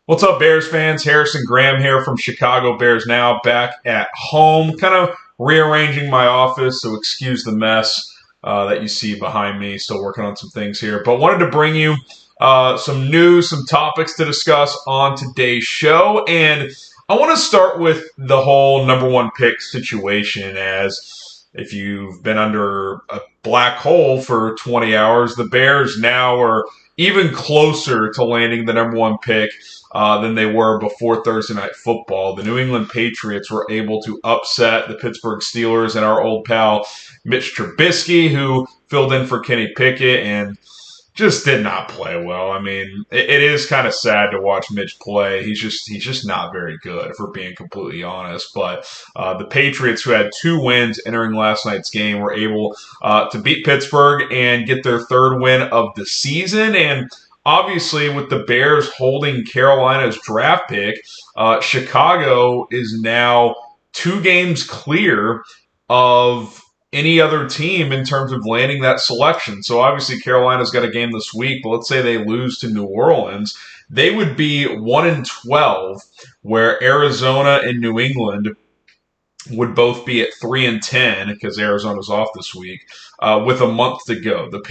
What's up, Bears fans? Harrison Graham here from Chicago Bears Now, back at home, kind of rearranging my office, so excuse the mess that you see behind me. Still working on some things here, but wanted to bring you some news, some topics to discuss on today's show. And I want to start with the whole number one pick situation, as if you've been under a black hole for 20 hours, the Bears now are even closer to landing the number one pick than they were before Thursday Night Football. The New England Patriots were able to upset the Pittsburgh Steelers and our old pal Mitch Trubisky, who filled in for Kenny Pickett and just did not play well. I mean, it is kind of sad to watch Mitch play. He's just not very good, if we're being completely honest. But the Patriots, who had 2 wins entering last night's game, were able to beat Pittsburgh and get their 3rd win of the season. And obviously, with the Bears holding Carolina's draft pick, Chicago is now 2 games clear of any other team in terms of landing that selection. So obviously Carolina's got a game this week, but let's say they lose to New Orleans. They would be 1-12, where Arizona and New England would both be at 3-10 because Arizona's off this week, with a month to go. The the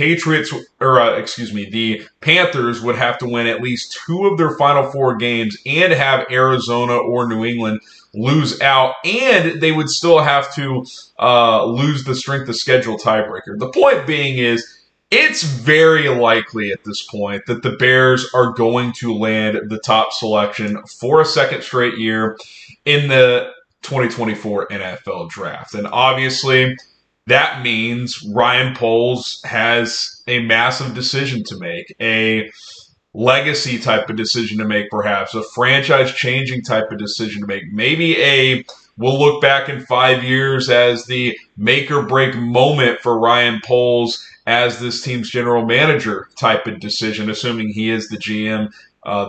Panthers would have to win at least 2 of their final 4 games and have Arizona or New England lose out, and they would still have to lose the strength of schedule tiebreaker. The point being is, it's very likely at this point that the Bears are going to land the top selection for a second straight year in the 2024 NFL Draft. And obviously, that means Ryan Poles has a massive decision to make, a legacy type of decision to make, perhaps, a franchise-changing type of decision to make, maybe we'll look back in 5 years as the make-or-break moment for Ryan Poles as this team's general manager type of decision, assuming he is the GM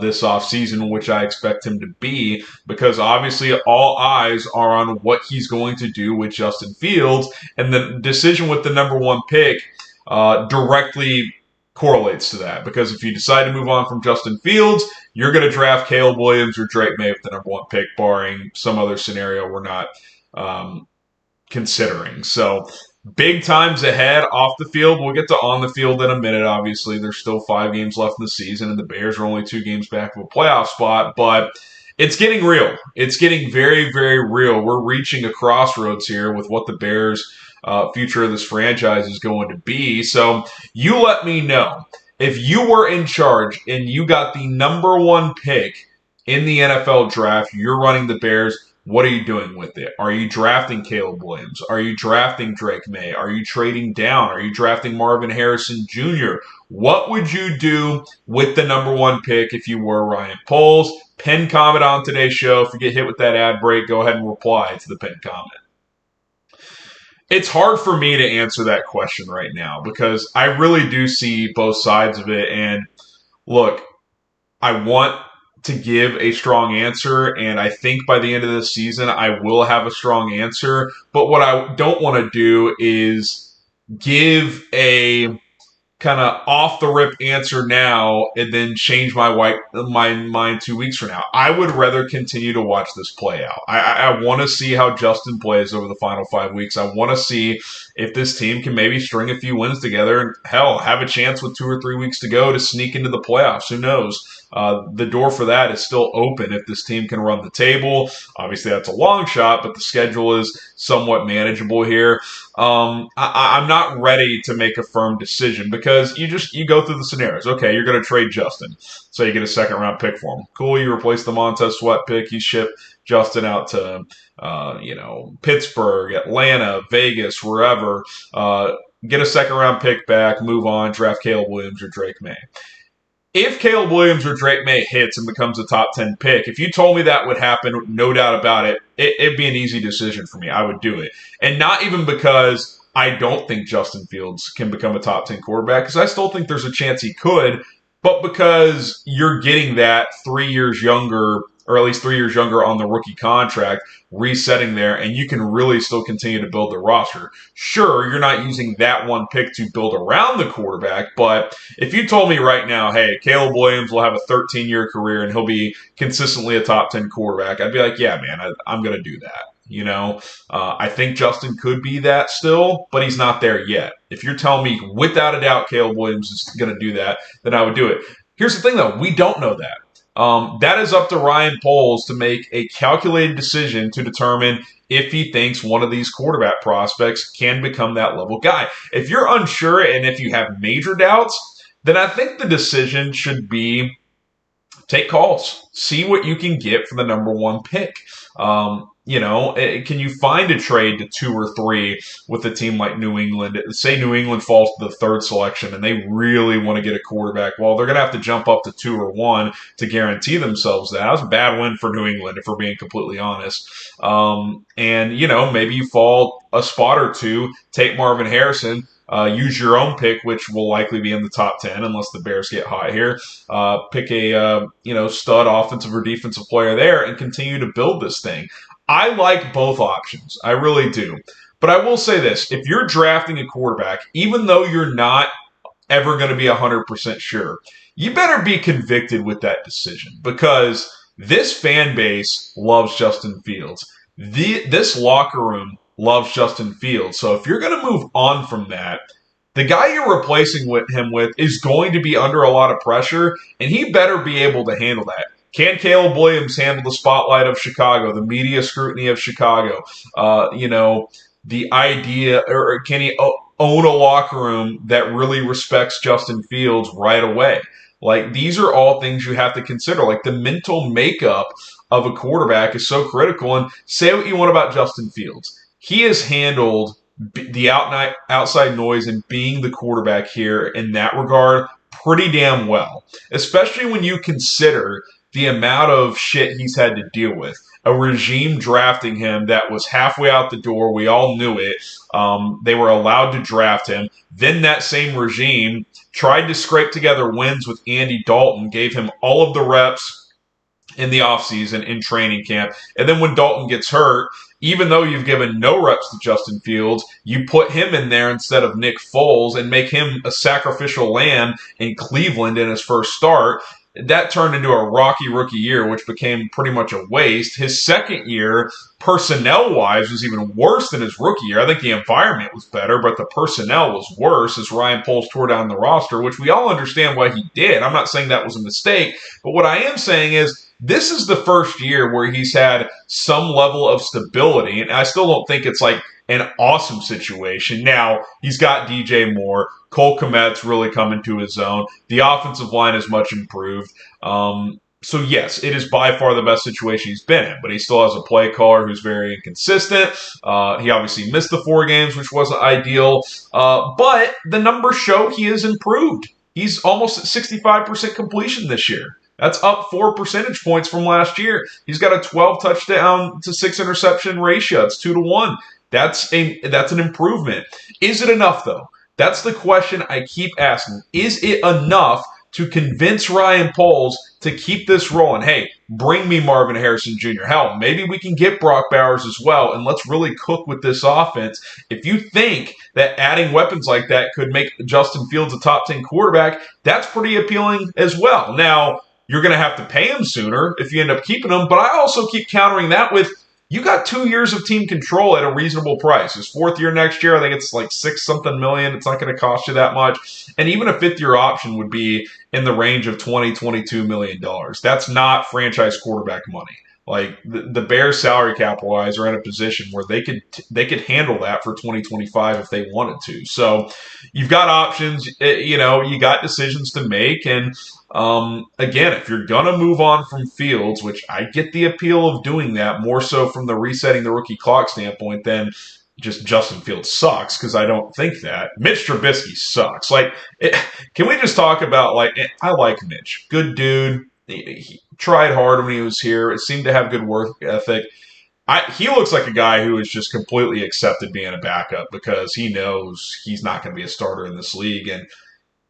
this offseason, which I expect him to be, because obviously all eyes are on what he's going to do with Justin Fields, and the decision with the number one pick directly correlates to that, because if you decide to move on from Justin Fields, you're going to draft Caleb Williams or Drake Maye with the number one pick, barring some other scenario we're not considering. So big times ahead off the field. We'll get to on the field in a minute. Obviously, there's still 5 games left in the season, and the Bears are only 2 games back of a playoff spot, but it's getting real. It's getting very, very real. We're reaching a crossroads here with what the Bears' future of this franchise is going to be. So you let me know, if you were in charge and you got the number one pick in the NFL draft, you're running the Bears, what are you doing with it? Are you drafting Caleb Williams? Are you drafting Drake Maye? Are you trading down? Are you drafting Marvin Harrison Jr.? What would you do with the number one pick if you were Ryan Poles? Pin comment on today's show. If you get hit with that ad break, go ahead and reply to the pin comment. It's hard for me to answer that question right now because I really do see both sides of it. And look, I want to give a strong answer, and I think by the end of this season I will have a strong answer. But what I don't want to do is give a kind of off the rip answer now and then change my mind 2 weeks from now. I would rather continue to watch this play out. I want to see how Justin plays over the final 5 weeks. I want to see if this team can maybe string a few wins together and, hell, have a chance with 2 or 3 weeks to go to sneak into the playoffs. Who knows? The door for that is still open if this team can run the table. Obviously, that's a long shot, but the schedule is somewhat manageable here. I'm not ready to make a firm decision because you go through the scenarios. Okay, you're going to trade Justin, so you get a second-round pick for him. Cool, you replace the Montez Sweat pick. You ship Justin out to Pittsburgh, Atlanta, Vegas, wherever. Get a second-round pick back, move on, draft Caleb Williams or Drake Maye. If Caleb Williams or Drake Maye hits and becomes a top 10 pick, if you told me that would happen, no doubt about it, it'd be an easy decision for me. I would do it. And not even because I don't think Justin Fields can become a top 10 quarterback, because I still think there's a chance he could, but because you're getting that 3 years younger or at least 3 years younger on the rookie contract, resetting there, and you can really still continue to build the roster. Sure, you're not using that one pick to build around the quarterback, but if you told me right now, hey, Caleb Williams will have a 13-year career and he'll be consistently a top 10 quarterback, I'd be like, yeah, man, I'm going to do that. I think Justin could be that still, but he's not there yet. If you're telling me without a doubt Caleb Williams is going to do that, then I would do it. Here's the thing, though. We don't know that. That is up to Ryan Poles to make a calculated decision to determine if he thinks one of these quarterback prospects can become that level guy. If you're unsure and if you have major doubts, then I think the decision should be take calls. See what you can get for the number one pick. Can you find a trade to 2 or 3 with a team like New England? Say New England falls to the 3rd selection and they really want to get a quarterback. Well, they're going to have to jump up to 2 or 1 to guarantee themselves that. That was a bad win for New England, if we're being completely honest. Maybe you fall a spot or 2, take Marvin Harrison, use your own pick, which will likely be in the top 10 unless the Bears get hot here. Pick a stud offensive or defensive player there and continue to build this thing. I like both options. I really do. But I will say this. If you're drafting a quarterback, even though you're not ever going to be 100% sure, you better be convicted with that decision because this fan base loves Justin Fields. This locker room loves Justin Fields. So if you're going to move on from that, the guy you're replacing him with is going to be under a lot of pressure, and he better be able to handle that. Can Caleb Williams handle the spotlight of Chicago, the media scrutiny of Chicago? The idea, or can he own a locker room that really respects Justin Fields right away? Like, these are all things you have to consider. Like, the mental makeup of a quarterback is so critical. And say what you want about Justin Fields. He has handled the outside noise and being the quarterback here in that regard pretty damn well, especially when you consider the amount of shit he's had to deal with. A regime drafting him that was halfway out the door. We all knew it. They were allowed to draft him. Then that same regime tried to scrape together wins with Andy Dalton, gave him all of the reps in the offseason, in training camp. And then when Dalton gets hurt, even though you've given no reps to Justin Fields, you put him in there instead of Nick Foles and make him a sacrificial lamb in Cleveland in his first start. That turned into a rocky rookie year, which became pretty much a waste. His second year, personnel-wise, was even worse than his rookie year. I think the environment was better, but the personnel was worse as Ryan Poles tore down the roster, which we all understand why he did. I'm not saying that was a mistake, but what I am saying is this is the first year where he's had some level of stability, and I still don't think it's like an awesome situation. Now, he's got DJ Moore. Cole Kmet's really come into his own. The offensive line is much improved. So, yes, it is by far the best situation he's been in, but he still has a play caller who's very inconsistent. He obviously missed the 4 games, which wasn't ideal. But the numbers show he has improved. He's almost at 65% completion this year. That's up 4 percentage points from last year. He's got a 12 touchdown to 6 interception ratio. It's 2-1. That's an improvement. Is it enough, though? That's the question I keep asking. Is it enough to convince Ryan Poles to keep this rolling? Hey, bring me Marvin Harrison Jr. Hell, maybe we can get Brock Bowers as well, and let's really cook with this offense. If you think that adding weapons like that could make Justin Fields a top 10 quarterback, that's pretty appealing as well. Now, you're going to have to pay him sooner if you end up keeping him, but I also keep countering that with you got 2 years of team control at a reasonable price. His 4th year next year, I think it's like $6-something million. It's not going to cost you that much. And even a 5th-year option would be in the range of $22 million. That's not franchise quarterback money. Like the Bears salary cap-wise are in a position where they could handle that for 2025 if they wanted to. So you've got options, you got decisions to make. And again, if you're going to move on from Fields, which I get the appeal of doing that more so from the resetting the rookie clock standpoint than just Justin Fields sucks, because I don't think that. Mitch Trubisky sucks. Can we just talk about, I like Mitch. Good dude. He tried hard when he was here. It seemed to have good work ethic. He looks like a guy who has just completely accepted being a backup because he knows he's not going to be a starter in this league. And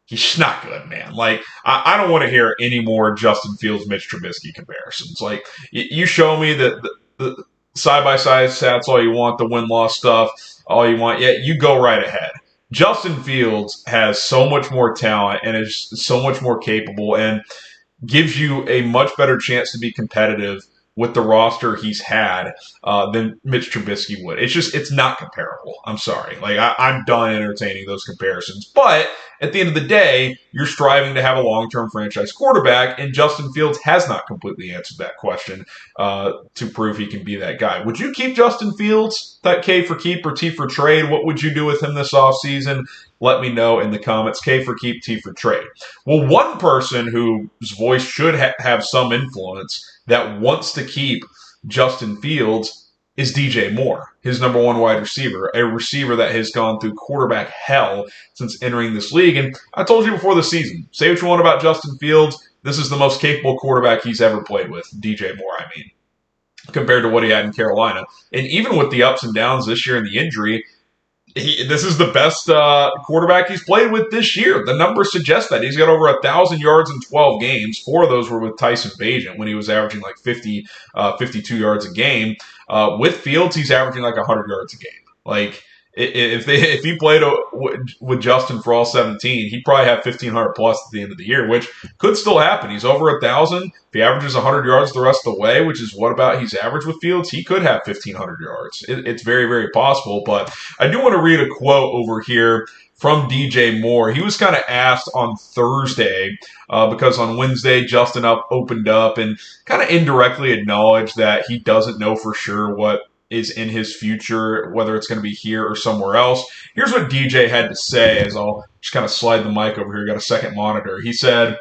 He's just not good, man. Like, I don't want to hear any more Justin Fields, Mitch Trubisky comparisons. Like, you show me the side-by-side stats all you want, the win-loss stuff, all you want. Yeah, you go right ahead. Justin Fields has so much more talent and is so much more capable and gives you a much better chance to be competitive with the roster he's had than Mitch Trubisky would. It's not comparable. I'm sorry. Like, I'm done entertaining those comparisons. But at the end of the day, you're striving to have a long-term franchise quarterback, and Justin Fields has not completely answered that question to prove he can be that guy. Would you keep Justin Fields, that K for keep or T for trade? What would you do with him this offseason? Let me know in the comments. K for keep, T for trade. Well, one person whose voice should have some influence that wants to keep Justin Fields is DJ Moore, his number one wide receiver, a receiver that has gone through quarterback hell since entering this league. And I told you before the season, say what you want about Justin Fields, this is the most capable quarterback he's ever played with, DJ Moore, I mean, compared to what he had in Carolina. And even with the ups and downs this year and the injury, this is the best quarterback he's played with this year. The numbers suggest that. He's got over 1,000 yards in 12 games. 4 of those were with Tyson Bagent when he was averaging like 52 yards a game. With Fields, he's averaging like 100 yards a game. Like, if he played with Justin for all 17, he'd probably have 1,500 plus at the end of the year, which could still happen. He's over 1,000. If he averages 100 yards the rest of the way, which is what about he's averaged with Fields, he could have 1,500 yards. It's very, very possible. But I do want to read a quote over here from DJ Moore. He was kind of asked on Thursday because on Wednesday, Justin opened up and kind of indirectly acknowledged that he doesn't know for sure what is in his future, whether it's going to be here or somewhere else. Here's what DJ had to say as I'll just kind of slide the mic over here. Got a second monitor. He said,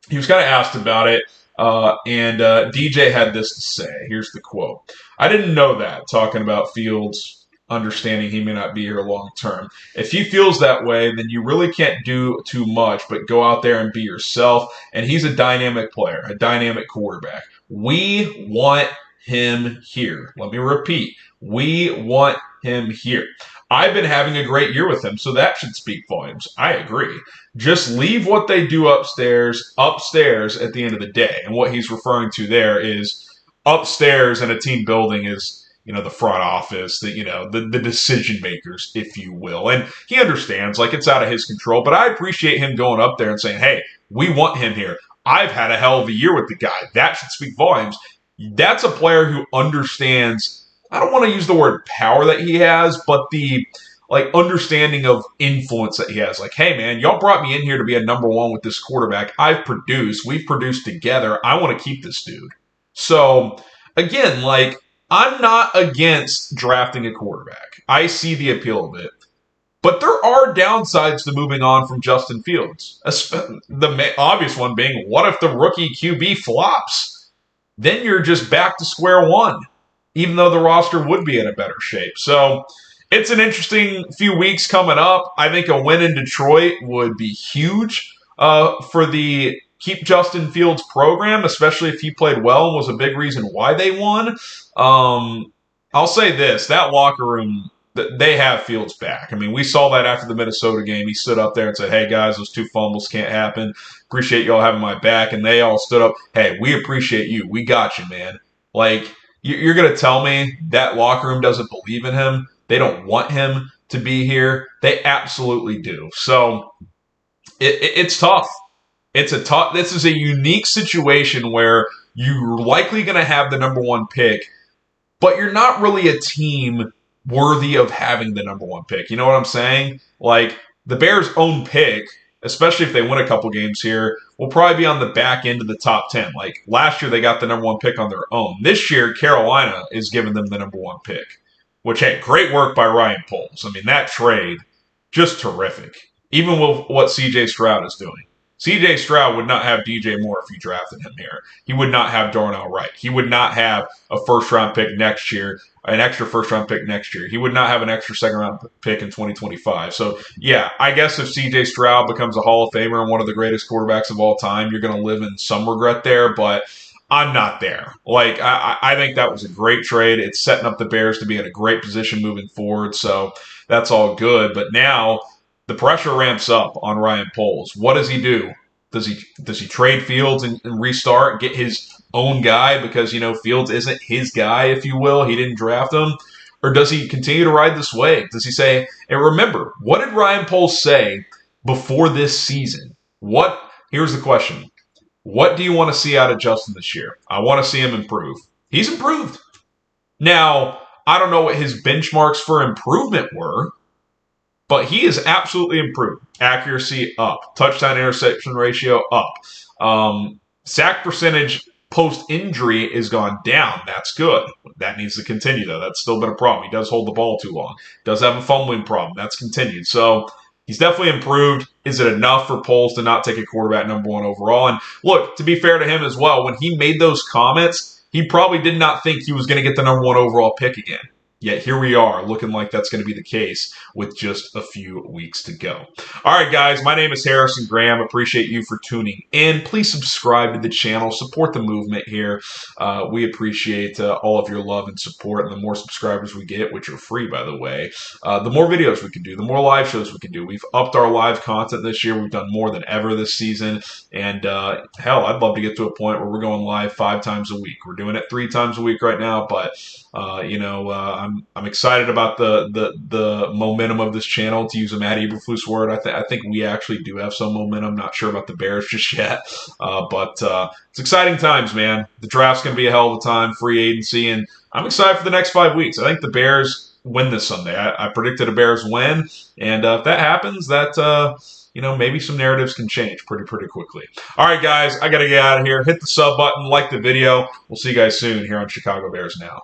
he was kind of asked about it, and DJ had this to say. Here's the quote. "I didn't know that," talking about Fields understanding he may not be here long term. "If he feels that way, then you really can't do too much but go out there and be yourself. And he's a dynamic player, a dynamic quarterback. We want him here." Let me repeat. We want him here. "I've been having a great year with him, so that should speak volumes." I agree. Just leave what they do upstairs at the end of the day. And what he's referring to there is upstairs in a team building is, the front office, the decision makers, if you will. And he understands, like, it's out of his control. But I appreciate him going up there and saying, hey, we want him here. I've had a hell of a year with the guy. That should speak volumes. That's a player who understands, I don't want to use the word power that he has, but the understanding of influence that he has. Like, hey man, y'all brought me in here to be a number one with this quarterback. We've produced together. I want to keep this dude. So again, I'm not against drafting a quarterback. I see the appeal of it. But there are downsides to moving on from Justin Fields. The obvious one being, what if the rookie QB flops? Then you're just back to square one, even though the roster would be in a better shape. So it's an interesting few weeks coming up. I think a win in Detroit would be huge for the Keep Justin Fields program, especially if he played well and was a big reason why they won. I'll say this, that locker room, they have Fields back. I mean, we saw that after the Minnesota game. He stood up there and said, hey, guys, those 2 fumbles can't happen. Appreciate y'all having my back. And they all stood up, hey, we appreciate you. We got you, man. Like, you're going to tell me that locker room doesn't believe in him? They don't want him to be here? They absolutely do. So it's tough. This is a unique situation where you're likely going to have the number 1 pick, but you're not really a team worthy of having the number 1 pick. You know what I'm saying? Like, the Bears' own pick, especially if they win a couple games here, will probably be on the back end of the top 10. Like, last year they got the number 1 pick on their own. This year, Carolina is giving them the number 1 pick, which, hey, great work by Ryan Poles. I mean, that trade, just terrific. Even with what C.J. Stroud is doing. C.J. Stroud would not have DJ Moore if you drafted him here. He would not have Darnell Wright. He would not have a first-round pick next year, an extra first-round pick next year. He would not have an extra second-round pick in 2025. So, yeah, I guess if C.J. Stroud becomes a Hall of Famer and one of the greatest quarterbacks of all time, you're going to live in some regret there, but I'm not there. Like, I think that was a great trade. It's setting up the Bears to be in a great position moving forward, so that's all good. But now the pressure ramps up on Ryan Poles. What does he do? Does he trade Fields and restart, get his own guy because, Fields isn't his guy, if you will. He didn't draft him. Or does he continue to ride this wave? Does he say, and remember, what did Ryan Poles say before this season? Here's the question. What do you want to see out of Justin this year? I want to see him improve. He's improved. Now, I don't know what his benchmarks for improvement were, but he is absolutely improved. Accuracy up. Touchdown interception ratio up. Sack percentage post-injury is gone down. That's good. That needs to continue, though. That's still been a problem. He does hold the ball too long. Does have a fumbling problem. That's continued. So he's definitely improved. Is it enough for Poles to not take a quarterback number 1 overall? And look, to be fair to him as well, when he made those comments, he probably did not think he was going to get the number 1 overall pick again. Yet here we are, looking like that's going to be the case with just a few weeks to go. All right, guys, my name is Harrison Graham. Appreciate you for tuning in. Please subscribe to the channel. Support the movement here. We appreciate all of your love and support. And the more subscribers we get, which are free, by the way, the more videos we can do, the more live shows we can do. We've upped our live content this year. We've done more than ever this season. And hell, I'd love to get to a point where we're going live 5 times a week. We're doing it 3 times a week right now, but I'm excited about the momentum of this channel, to use a Matt Eberflus word. I think we actually do have some momentum. Not sure about the Bears just yet, but it's exciting times, man. The draft's going to be a hell of a time, free agency, and I'm excited for the next 5 weeks. I think the Bears win this Sunday. I predicted a Bears win, and if that happens, that maybe some narratives can change pretty quickly. All right, guys, I got to get out of here. Hit the sub button, like the video. We'll see you guys soon here on Chicago Bears Now.